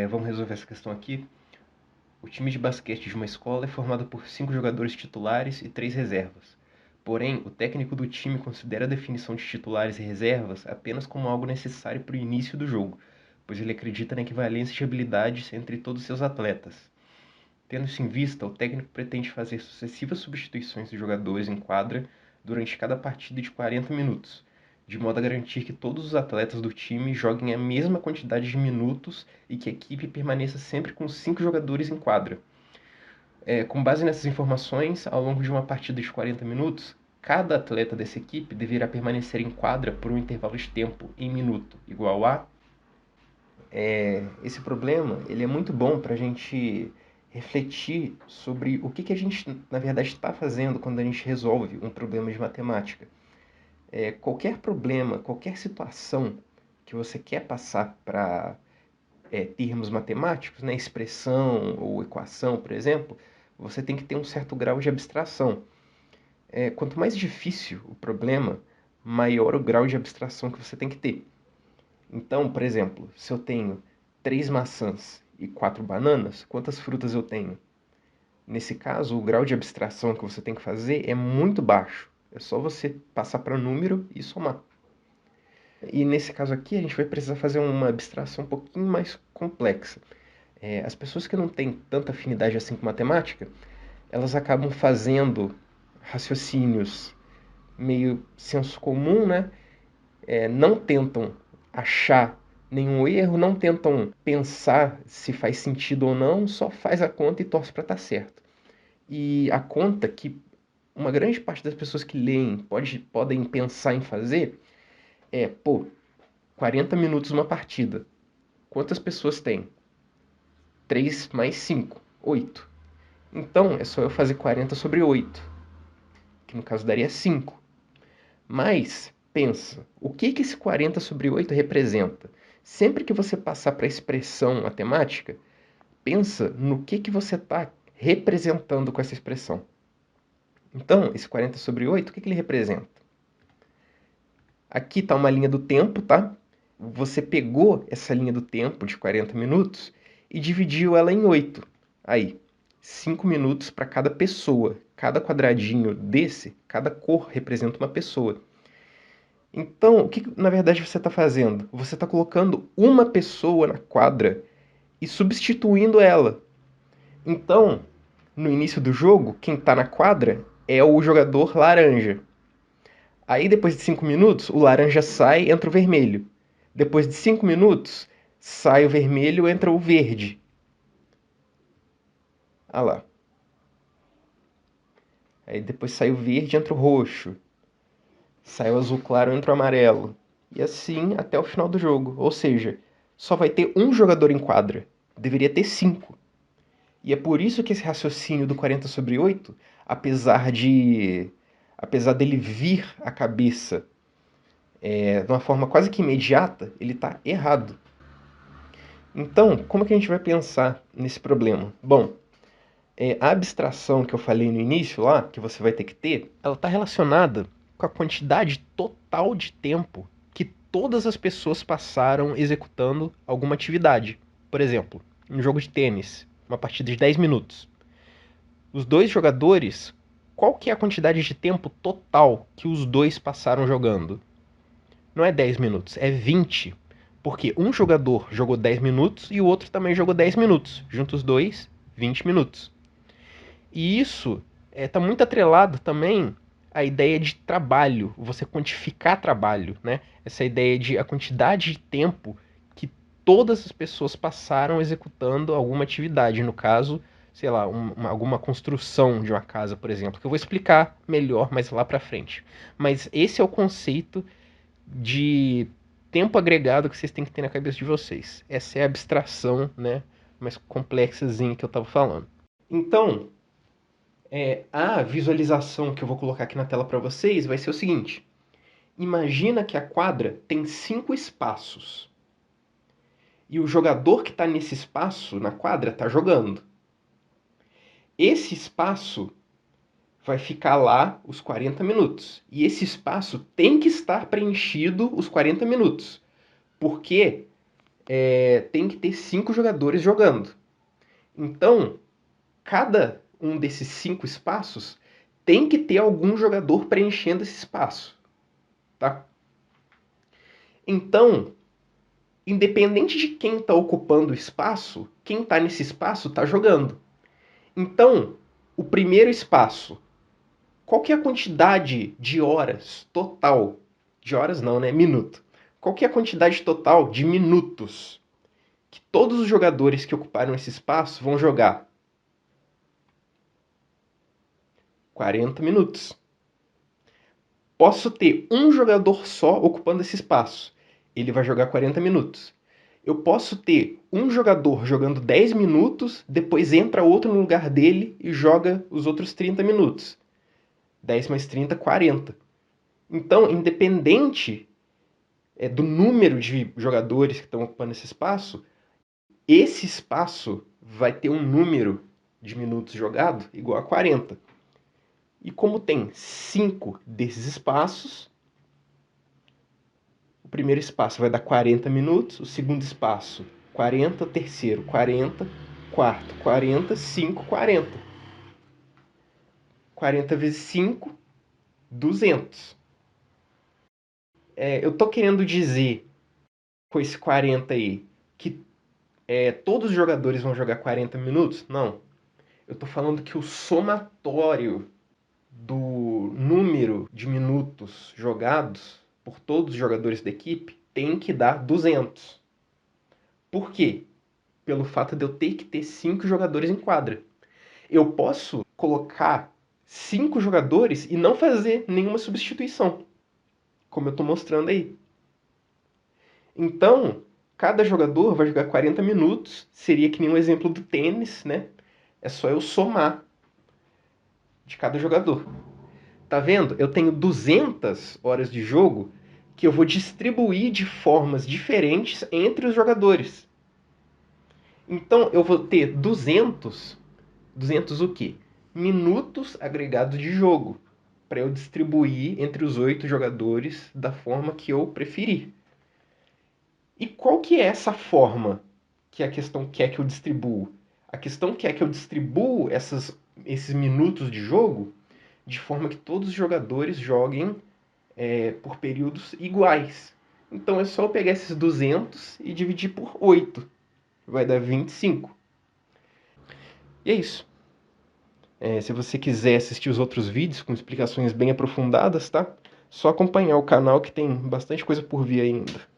Vamos resolver essa questão aqui. O time de basquete de uma escola é formado por 5 jogadores titulares e 3 reservas. Porém, o técnico do time considera a definição de titulares e reservas apenas como algo necessário para o início do jogo, pois ele acredita na equivalência de habilidades entre todos os seus atletas. Tendo isso em vista, o técnico pretende fazer sucessivas substituições de jogadores em quadra durante cada partida de 40 minutos, de modo a garantir que todos os atletas do time joguem a mesma quantidade de minutos e que a equipe permaneça sempre com 5 jogadores em quadra. Com base nessas informações, ao longo de uma partida de 40 minutos, cada atleta dessa equipe deverá permanecer em quadra por um intervalo de tempo em minuto igual a. Esse problema ele é muito bom para a gente refletir sobre o que a gente, na verdade, está fazendo quando a gente resolve um problema de matemática. Qualquer problema, qualquer situação que você quer passar para termos matemáticos, né, expressão ou equação, por exemplo, você tem que ter um certo grau de abstração. Quanto mais difícil o problema, maior o grau de abstração que você tem que ter. Então, por exemplo, se eu tenho 3 maçãs e 4 bananas, quantas frutas eu tenho? Nesse caso, o grau de abstração que você tem que fazer é muito baixo. É só você passar para número e somar. E nesse caso aqui, a gente vai precisar fazer uma abstração um pouquinho mais complexa. As pessoas que não têm tanta afinidade assim com matemática, elas acabam fazendo raciocínios meio senso comum, né? Não tentam achar nenhum erro, não tentam pensar se faz sentido ou não, só faz a conta e torce para estar certo. E a conta que uma grande parte das pessoas que leem podem pensar em fazer pô, 40 minutos uma partida. Quantas pessoas tem? 3 mais 5, 8. Então, é só eu fazer 40 sobre 8, que no caso daria 5. Mas, pensa, o que esse 40 sobre 8 representa? Sempre que você passar para a expressão matemática, pensa no que você está representando com essa expressão. Então, esse 40 sobre 8, o que ele representa? Aqui está uma linha do tempo, tá? Você pegou essa linha do tempo de 40 minutos e dividiu ela em 8. Aí, 5 minutos para cada pessoa. Cada quadradinho desse, cada cor representa uma pessoa. Então, o que na verdade você está fazendo? Você está colocando uma pessoa na quadra e substituindo ela. Então, no início do jogo, quem está na quadra é o jogador laranja. Aí, depois de 5 minutos, o laranja sai, entra o vermelho. Depois de 5 minutos, sai o vermelho, entra o verde. Ah lá. Aí depois sai o verde, entra o roxo. Sai o azul claro, entra o amarelo. E assim até o final do jogo. Ou seja, só vai ter um jogador em quadra. Deveria ter 5. E é por isso que esse raciocínio do 40 sobre 8, apesar dele vir à cabeça de uma forma quase que imediata, ele está errado. Então, como que a gente vai pensar nesse problema? Bom, a abstração que eu falei no início lá, que você vai ter que ter, ela está relacionada com a quantidade total de tempo que todas as pessoas passaram executando alguma atividade. Por exemplo, um jogo de tênis, uma partida de 10 minutos. Os dois jogadores, qual que é a quantidade de tempo total que os dois passaram jogando? Não é 10 minutos, é 20. Porque um jogador jogou 10 minutos e o outro também jogou 10 minutos. Juntos os dois, 20 minutos. E isso está muito atrelado também à ideia de trabalho, você quantificar trabalho, né? Essa ideia de a quantidade de tempo que todas as pessoas passaram executando alguma atividade, no caso, sei lá, alguma construção de uma casa, por exemplo, que eu vou explicar melhor mais lá para frente. Mas esse é o conceito de tempo agregado que vocês têm que ter na cabeça de vocês. Essa é a abstração, né, mais complexazinha que eu estava falando. Então, a visualização que eu vou colocar aqui na tela para vocês vai ser o seguinte. Imagina que a quadra tem 5 espaços. E o jogador que está nesse espaço, na quadra, está jogando. Esse espaço vai ficar lá os 40 minutos. E esse espaço tem que estar preenchido os 40 minutos. Porque tem que ter 5 jogadores jogando. Então, cada um desses 5 espaços tem que ter algum jogador preenchendo esse espaço, tá? Então, independente de quem está ocupando o espaço, quem está nesse espaço está jogando. Então, o primeiro espaço, qual que é a quantidade de horas total? De horas não, né? Minuto. Qual que é a quantidade total de minutos que todos os jogadores que ocuparam esse espaço vão jogar? 40 minutos. Posso ter um jogador só ocupando esse espaço. Ele vai jogar 40 minutos. Eu posso ter um jogador jogando 10 minutos, depois entra outro no lugar dele e joga os outros 30 minutos. 10 mais 30, 40. Então, independente do número de jogadores que estão ocupando esse espaço vai ter um número de minutos jogado igual a 40. E como tem 5 desses espaços, o primeiro espaço vai dar 40 minutos, o segundo espaço 40, o terceiro 40, quarto 40, 5, 40. 40 vezes 5, 200. Eu tô querendo dizer com esse 40 aí que todos os jogadores vão jogar 40 minutos? Não. Eu tô falando que o somatório do número de minutos jogados por todos os jogadores da equipe tem que dar 200. Por quê? Pelo fato de eu ter que ter 5 jogadores em quadra. Eu posso colocar 5 jogadores e não fazer nenhuma substituição, como eu estou mostrando aí. Então, cada jogador vai jogar 40 minutos, seria que nem um exemplo do tênis, né? É só eu somar de cada jogador. Tá vendo? Eu tenho 200 horas de jogo que eu vou distribuir de formas diferentes entre os jogadores. Então, eu vou ter 200 o quê? Minutos agregados de jogo, para eu distribuir entre os 8 jogadores da forma que eu preferir. E qual que é essa forma que a questão quer que eu distribua? A questão quer que eu distribua esses minutos de jogo de forma que todos os jogadores joguem por períodos iguais. Então é só eu pegar esses 200 e dividir por 8. Vai dar 25. E é isso. Se você quiser assistir os outros vídeos com explicações bem aprofundadas, tá? Só acompanhar o canal que tem bastante coisa por vir ainda.